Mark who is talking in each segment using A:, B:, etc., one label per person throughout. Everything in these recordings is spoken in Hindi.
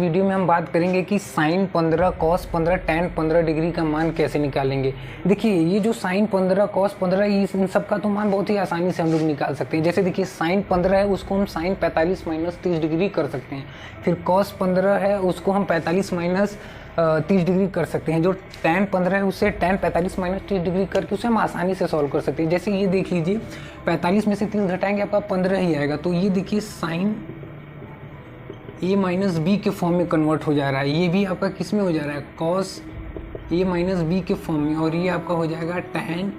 A: वीडियो में हम बात करेंगे कि साइन 15 कॉस 15 टैन 15 डिग्री का मान कैसे निकालेंगे। देखिए ये जो साइन 15 कॉस 15 इन सब का तो मान बहुत ही आसानी से हम लोग निकाल सकते हैं। जैसे देखिए साइन 15 है उसको हम साइन 45 माइनस 30 डिग्री कर सकते हैं। फिर कॉस 15 है उसको हम 45 माइनस 30 डिग्री कर सकते हैं। जो टैन 15 है उससे टैन 45 माइनस 30 डिग्री करके उसे हम आसानी से सॉल्व कर सकते हैं। जैसे ये देख लीजिए 45 में से 30 घटाएंगे आपका 15 ही आएगा। तो ये देखिए साइन ए माइनस बी के फॉर्म में कन्वर्ट हो जा रहा है। ये भी आपका किस में हो जा रहा है, कॉस ए माइनस बी के फॉर्म में, और ये आपका हो जाएगा टैन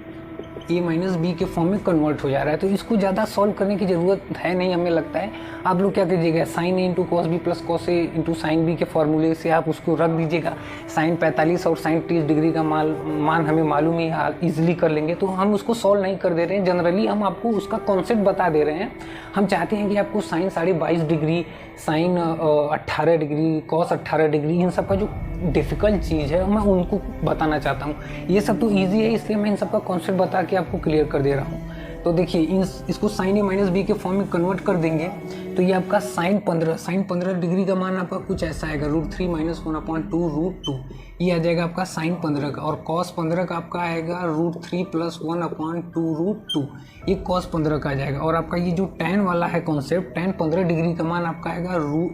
A: ए माइनस बी के फॉर्म में कन्वर्ट हो जा रहा है। तो इसको ज़्यादा सॉल्व करने की ज़रूरत है नहीं, हमें लगता है। आप लोग क्या कीजिएगा, sine a into cos b plus cos a into sine b के फॉर्मूले से आप उसको रख दीजिएगा। साइन 45 और साइन 30 डिग्री का मान हमें मालूम ही, ईजिली कर लेंगे। तो हम उसको सॉल्व नहीं कर दे रहे हैं, जनरली हम आपको उसका कॉन्सेप्ट बता दे रहे हैं। हम चाहते हैं कि आपको sine 22.5 degree, sine 18 degree, cos 18 degree, इन सब का जो डिफ़िकल्ट चीज़ है मैं उनको बताना चाहता हूँ। ये सब तो इजी है, इसलिए मैं इन सब का कॉन्सेप्ट बता के आपको क्लियर कर दे रहा हूँ। तो देखिए इसको साइन ए माइनस बी के फॉर्म में कन्वर्ट कर देंगे तो ये आपका साइन 15 डिग्री का मान आपका कुछ ऐसा आएगा, √3 - 1/2 √2। ये आ जाएगा आपका साइन 15 का। और कॉस 15 का आपका आएगा √3 + 1/2 √2। ये कॉस 15 का आ जाएगा। और आपका ये जो टैन वाला है कॉन्सेप्ट, टैन 15 डिग्री का मान आपका आएगा 2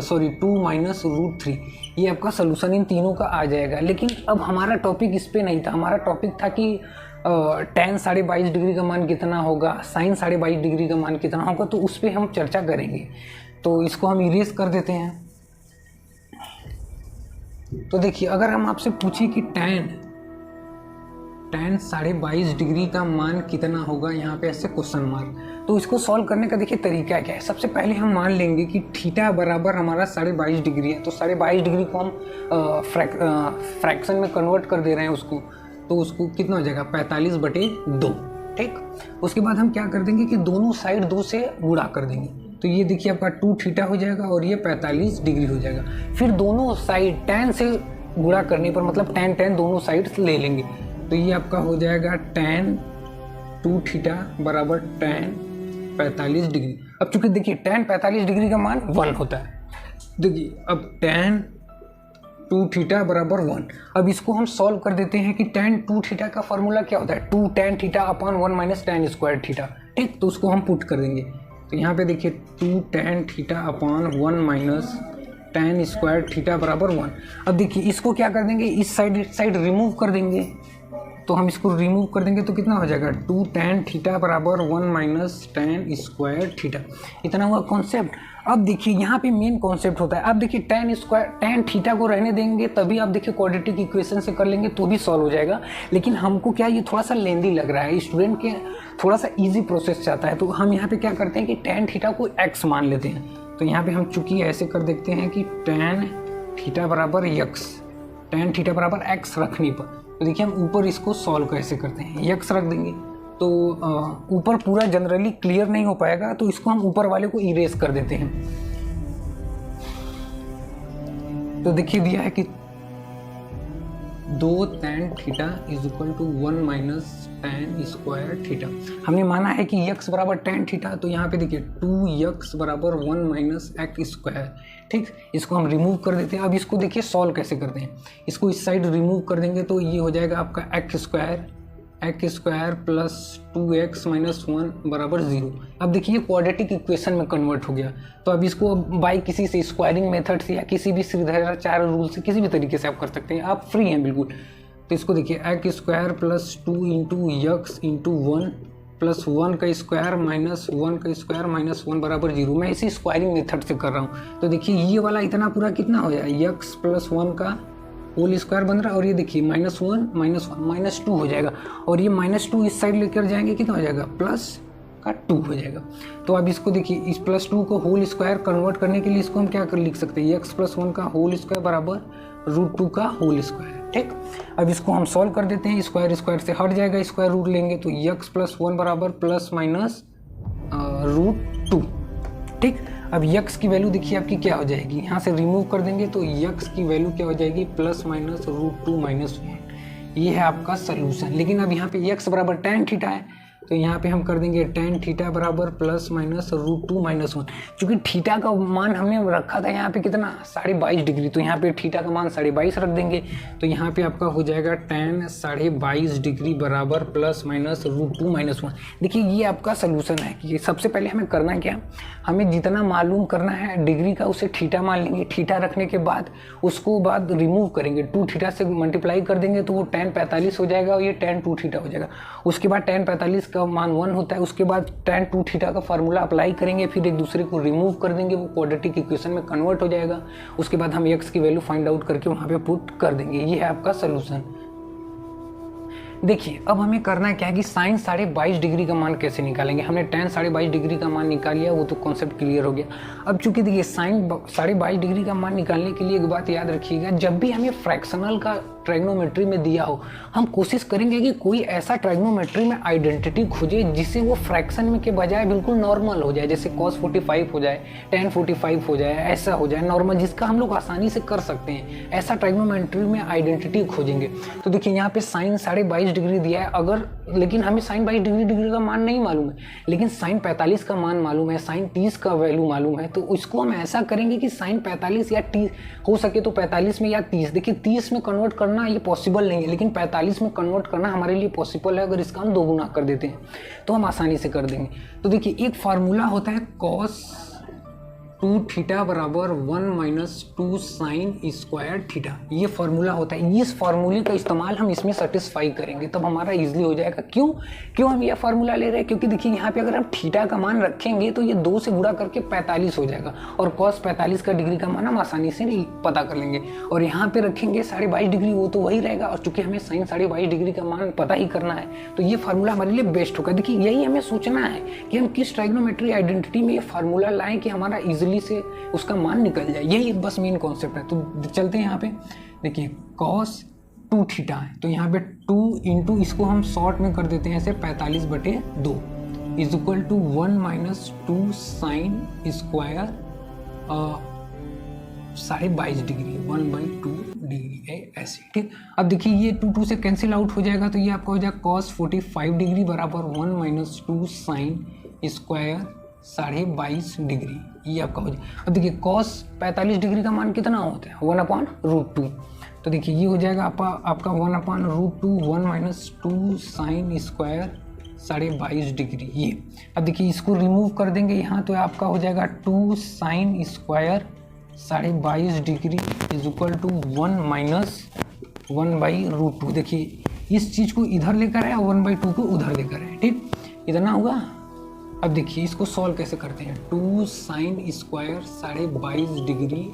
A: - √3। ये आपका सोल्यूशन इन तीनों का आ जाएगा। लेकिन अब हमारा टॉपिक इस पे नहीं था, हमारा टॉपिक था कि टैन 22.5 डिग्री का मान कितना होगा, साइन 22.5 डिग्री का मान कितना होगा। तो उस पर हम चर्चा करेंगे। तो इसको हम इरेज कर देते हैं। तो देखिए अगर हम आपसे पूछे कि टैन 22.5 डिग्री का मान कितना होगा, यहाँ पे ऐसे क्वेश्चन मार्क, तो इसको सॉल्व करने का देखिए तरीका क्या है। सबसे पहले हम मान लेंगे कि थीटा बराबर हमारा 22.5 डिग्री है। तो 22.5 डिग्री को हम फ्रैक्शन में कन्वर्ट कर दे रहे हैं उसको, तो उसको कितना हो जाएगा 45/2। ठीक, उसके बाद हम क्या कर देंगे कि दोनों साइड 2 से गुणा कर देंगे। तो ये देखिए आपका 2 थीटा हो जाएगा और ये 45 डिग्री हो जाएगा। फिर दोनों साइड टैन से गुणा करने पर, मतलब टैन दोनों साइड ले लेंगे, तो ये आपका हो जाएगा टैन 2 थीटा बराबर टैन 45 डिग्री। अब चूंकि देखिए टैन 45 डिग्री का मान 1 होता है। देखिए अब टैन 2 थीटा बराबर 1। अब इसको हम सॉल्व कर देते हैं कि टैन 2 थीटा का फॉर्मूला क्या होता है, 2 tan theta upon 1 minus tan square theta. ठीक, तो उसको हम पुट कर देंगे। तो यहाँ पे देखिए 2 tan theta upon 1 minus tan square theta बराबर 1। अब देखिए इसको क्या कर देंगे, इस साइड रिमूव कर देंगे। तो हम इसको रिमूव कर देंगे तो कितना हो जाएगा, 2 tan थीटा बराबर 1 माइनस tan स्क्वायर थीटा। इतना हुआ कॉन्सेप्ट। अब देखिए यहाँ पे मेन कॉन्सेप्ट होता है। अब देखिए tan थीटा को रहने देंगे, तभी आप देखिए क्वाड्रेटिक इक्वेशन से कर लेंगे तो भी सॉल्व हो जाएगा। लेकिन हमको क्या ये थोड़ा सा लेंदी लग रहा है, स्टूडेंट के थोड़ा सा ईजी प्रोसेस चाहता है। तो हम यहाँ पे क्या करते हैं कि tan थीटा को x मान लेते हैं। तो यहाँ पे हम चूंकि ऐसे कर देखते हैं कि tan थीटा बराबर x, tan थीटा बराबर x रखने पर, तो देखिए हम ऊपर इसको सॉल्व कैसे करते हैं, x रख देंगे। तो ऊपर पूरा जनरली क्लियर नहीं हो पाएगा, तो इसको हम ऊपर वाले को इरेज कर देते हैं। तो देखिए दिया है कि 2 tan theta is equal to 1 minus tan square theta. हमने माना है कि x बराबर tan थीटा, तो यहाँ पे देखिए 2x बराबर 1 माइनस x स्क्वायर। ठीक, इसको हम रिमूव कर देते हैं। अब इसको देखिए सॉल्व कैसे करते हैं। इसको इस साइड रिमूव कर देंगे तो ये हो जाएगा आपका x square plus 2x minus 1 बराबर 0। अब देखिए क्वाड्रेटिक इक्वेशन में कन्वर्ट हो गया। तो अब इसको बाई किसी से स्क्वायरिंग मेथड से या किसी भी श्रीधराचार्य रूल से किसी भी तरीके से आप कर सकते हैं, आप फ्री हैं बिल्कुल। तो इसको देखिए x square plus 2 into x into 1 plus 1 का स्क्वायर माइनस 1 का स्क्वायर माइनस 1 बराबर 0। मैं इसी स्क्वायरिंग मेथड से कर रहा हूँ। तो देखिए ये वाला इतना पूरा कितना हो जाएगा, x प्लस 1 का होल स्क्वायर बन रहा है, और ये देखिए -1 -2 हो जाएगा। और ये -2 इस साइड लेकर जाएंगे, कितना हो जाएगा, +2 हो जाएगा। तो अब इसको देखिए इस +2 को होल स्क्वायर कन्वर्ट करने के लिए इसको हम क्या कर लिख सकते हैं, x प्लस 1 का होल स्क्वायर बराबर √2 का होल स्क्वायर। ठीक, अब इसको हम सॉल्व कर देते हैं। स्क्वायर से हट जाएगा, स्क्वायर रूट लेंगे तो x प्लस 1 बराबर प्लस माइनस √2। ठीक, अब x की वैल्यू देखिए आपकी क्या हो जाएगी, यहाँ से रिमूव कर देंगे तो x की वैल्यू क्या हो जाएगी, प्लस माइनस √2 - 1। ये है आपका सलूशन। लेकिन अब यहाँ पे x बराबर tan थीटा है, तो यहाँ पे हम कर देंगे tan थीटा बराबर प्लस माइनस √2 - 1। चूँकि थीटा का मान हमने रखा था यहाँ पे कितना 22.5 डिग्री, तो यहाँ पे थीटा का मान 22.5 रख देंगे। तो यहाँ पे आपका हो जाएगा tan 22.5 डिग्री बराबर प्लस माइनस √2 - 1। देखिए ये आपका सोल्यूशन है कि सबसे पहले हमें करना क्या, हमें जितना मालूम करना है डिग्री का उसे थीटा मान लेंगे। थीटा रखने के बाद उसको बाद रिमूव करेंगे, 2 थीटा से मल्टीप्लाई कर देंगे तो वो tan 45 हो जाएगा और ये tan 2 थीटा हो जाएगा। उसके बाद tan 45 का मान 1 होता है, उसके बाद tan 2 थीटा का फार्मूला अप्लाई करेंगे, फिर एक दूसरे को रिमूव कर देंगे, वो क्वाड्रेटिक इक्वेशन में कन्वर्ट हो जाएगा। उसके बाद हम x की वैल्यू फाइंड आउट करके वहाँ पे पुट कर देंगे। ये है आपका सोल्यूशन। देखिए अब हमें करना क्या है कि साइन 22.5 डिग्री का मान कैसे निकालेंगे। हमने tan 22.5 डिग्री का मान निकाल लिया, वो तो कॉन्सेप्ट क्लियर हो गया। अब चूंकि देखिए साइन 22.5 डिग्री का मान निकालने के लिए एक बात याद रखिएगा, जब भी हमें फ्रैक्शनल का ट्राइग्नोमेट्री में दिया हो, हम कोशिश करेंगे कि कोई ऐसा ट्राइग्नोमेट्री में आइडेंटिटी खोजे जिससे वो फ्रैक्शन में के बजाय बिल्कुल नॉर्मल हो जाए, जैसे cos 45 हो जाए, tan 45 हो जाए, ऐसा हो जाए नॉर्मल, जिसका हम लोग आसानी से कर सकते हैं। ऐसा ट्राइग्नोमेट्री में आइडेंटिटी खोजेंगे। तो देखिए यहाँ पे साइन 22.5 डिग्री दिया है, अगर लेकिन हमें साइन 22 डिग्री का मान नहीं मालूम है, लेकिन साइन 45 का मान मालूम है, साइन 30 का वैल्यू मालूम है, तो इसको हम ऐसा करेंगे कि साइन 45 या 30 हो सके तो 45 में या 30। देखिए 30 में कन्वर्ट करना ये पॉसिबल नहीं है, लेकिन 45 में कन्वर्ट करना हमारे लिए पॉसिबल है। अगर इसका हम 2 गुना कर देते हैं तो हम आसानी से कर देंगे। तो देखिए एक फार्मूला होता है cos 2 थीटा बराबर 1 - 2 साइन स्क्वायर थीटा, ये फार्मूला होता है। इस फार्मूले का इस्तेमाल हम इसमें सेटिस्फाई करेंगे, तब हमारा इजीली हो जाएगा। क्यों हम ये फार्मूला ले रहे हैं, क्योंकि देखिए यहाँ पे अगर हम थीटा का मान रखेंगे तो ये 2 से गुणा करके 45 हो जाएगा, और cos 45 का डिग्री का मान हम आसानी से पता कर लेंगे। और यहाँ पे रखेंगे 22.5 डिग्री, वो तो वही रहेगा, और चूंकि हमें साइन 22.5 डिग्री का मान पता ही करना है तो ये फार्मूला हमारे लिए बेस्ट होगा। देखिए यही हमें सोचना है कि हम किस ट्राइग्नोमेट्री आइडेंटिटी में ये फार्मूला लाएं कि हमारा इजिली से उसका मान निकल जाए। यही बस मेन कॉन्सेप्ट है। तो चलते हैं यहाँ पे, देखिए cos 2 थीटा है, तो यहाँ पे 2 इंटू इसको हम शॉर्ट में कर देते हैं ऐसे 45/2 is equal to 1 - 2 sine square 22.5 degree 1/2 degree है ऐसे, ठीक। अब देखिए ये 2 से कैंसिल आउट हो जाएगा, तो ये आपका हो जाएगा cos 45 डिग्री बराबर 1 - 2 साइन स्क्वायर 22.5 डिग्री, ये आपका हो जाए। अब देखिए cos 45 डिग्री का मान कितना होता है 1/√2, तो देखिए ये हो जाएगा आपका 1/√2 1 - 2 साइन स्क्वायर 22.5 डिग्री ये। अब देखिए इसको रिमूव कर देंगे यहाँ, तो आपका हो जाएगा 2 sine square 22.5 degree is equal to 1 - 1/√2। देखिए इस चीज़ को इधर लेकर आए और 1/2 को उधर लेकर आए, ठीक, इतना हुआ। अब देखिए इसको सॉल्व कैसे करते हैं, 2 sine square 22.5 degree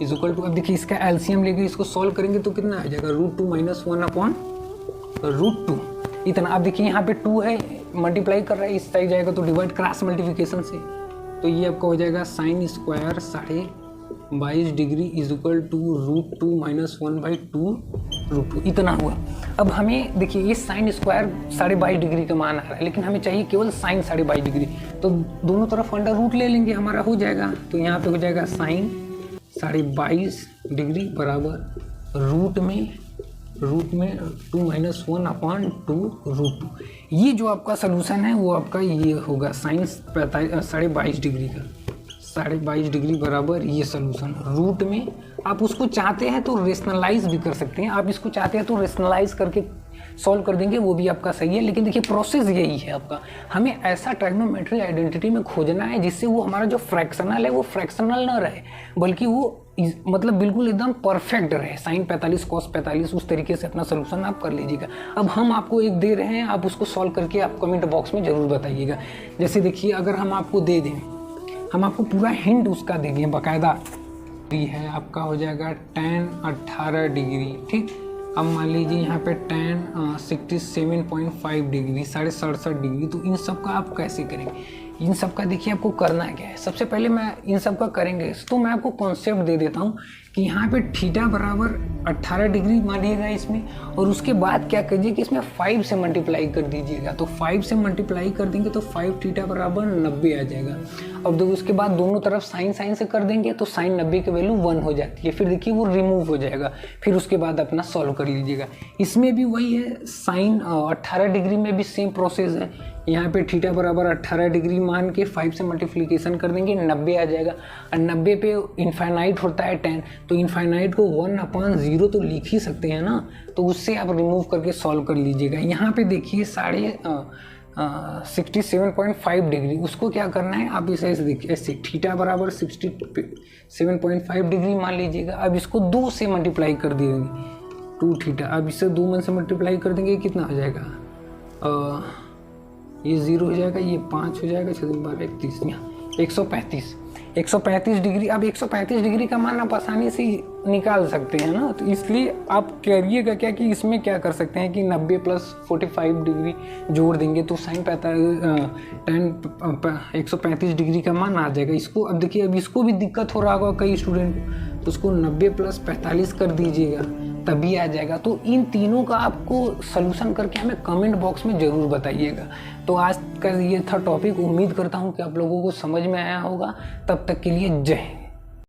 A: is equal to, अब देखिए इसका एलसीएम लेके इसको सॉल्व करेंगे तो कितना आ जाएगा √2 - 1/√2 इतना। अब देखिए यहाँ पे 2 है, मल्टीप्लाई कर रहा है, इस साइड जाएगा तो डिवाइड क्रॉस मल्टीप्लिकेशन से, तो ये आपका हो जाएगा sine square 22.5 degree is equal to √2 - 1/2 इतना हुआ। अब हमें देखिए ये साइन स्क्वायर 22.5 डिग्री का मान आ रहा है, लेकिन हमें चाहिए केवल साइन 22.5 डिग्री, तो दोनों तरफ अंडर रूट ले लेंगे, हमारा हो जाएगा। तो यहाँ पे हो जाएगा साइन 22.5 डिग्री बराबर रूट में 2 - 1/2 ये जो आपका सोल्यूशन है वो आपका ये होगा साइन 22.5 डिग्री का 22.5 डिग्री बराबर ये सोल्यूशन। रूट में आप उसको चाहते हैं तो रेशनलाइज भी कर सकते हैं, आप इसको चाहते हैं तो रेशनलाइज करके सॉल्व कर देंगे, वो भी आपका सही है। लेकिन देखिए प्रोसेस यही है आपका, हमें ऐसा ट्राइग्नोमेट्री आइडेंटिटी में खोजना है जिससे वो हमारा जो फ्रैक्शनल है वो फ्रैक्शनल ना रहे, बल्कि वो मतलब बिल्कुल एकदम परफेक्ट रहे। साइन 45 cos 45 उस तरीके से अपना सोल्यूशन आप कर लीजिएगा। अब हम आपको एक दे रहे हैं, आप उसको सॉल्व करके आप कमेंट बॉक्स में ज़रूर बताइएगा। जैसे देखिए अगर हम आपको दे दें, हम आपको पूरा हिंट उसका देंगे बाकायदा, है आपका हो जाएगा tan 18 डिग्री, ठीक। अब मान लीजिए यहाँ पे tan 67.5 डिग्री 67.5 डिग्री, तो इन सब का आप कैसे करेंगे, इन सब का देखिए आपको करना क्या है। सबसे पहले मैं इन सब का करेंगे तो मैं आपको कॉन्सेप्ट दे देता हूँ कि यहाँ पे थीटा बराबर 18 डिग्री मानिएगा इसमें, और उसके बाद क्या कीजिए कि इसमें 5 से मल्टीप्लाई कर दीजिएगा। तो 5 से मल्टीप्लाई कर देंगे तो 5 थीटा बराबर 90 आ जाएगा। अब देखो उसके बाद दोनों तरफ साइन साइन से कर देंगे तो साइन 90 की वैल्यू 1 हो जाती है, फिर देखिए वो रिमूव हो जाएगा, फिर उसके बाद अपना सॉल्व कर लीजिएगा। इसमें भी वही है, साइन 18 डिग्री में भी सेम प्रोसेस है। यहाँ पे थीटा बराबर 18 डिग्री मान के 5 से मल्टीप्लिकेशन कर देंगे, 90 आ जाएगा। और 90 पे इनफाइनाइट होता है 10, तो इनफाइनाइट को 1/0 तो लिख ही सकते हैं ना, तो उससे आप रिमूव करके सॉल्व कर लीजिएगा। यहाँ पे देखिए 67.5 डिग्री, उसको क्या करना है आप इसे ऐसे देखिए, ऐसे थीटा बराबर 67.5 डिग्री मान लीजिएगा। अब इसको 2 से मल्टीप्लाई कर देंगे, 2 थीटा। अब इसे 2 से मल्टीप्लाई कर देंगे, कितना हो जाएगा, ये 0 हो जाएगा, ये 5 हो जाएगा, 6 12 31, यहाँ 135 डिग्री। अब 135 डिग्री का मान आप आसानी से निकाल सकते हैं ना, तो इसलिए आप करिएगा क्या कि इसमें क्या कर सकते हैं कि 90 + 45 डिग्री जोड़ देंगे तो साइन 135 डिग्री का मान आ जाएगा। इसको अब देखिए, अब इसको भी दिक्कत हो रहा होगा कई स्टूडेंट को, तो उसको 90 + 45 कर दीजिएगा तभी आ जाएगा। तो इन तीनों का आपको सलूशन करके हमें कमेंट बॉक्स में ज़रूर बताइएगा। तो आज का ये था टॉपिक, उम्मीद करता हूँ कि आप लोगों को समझ में आया होगा। तब तक के लिए जय हिंद।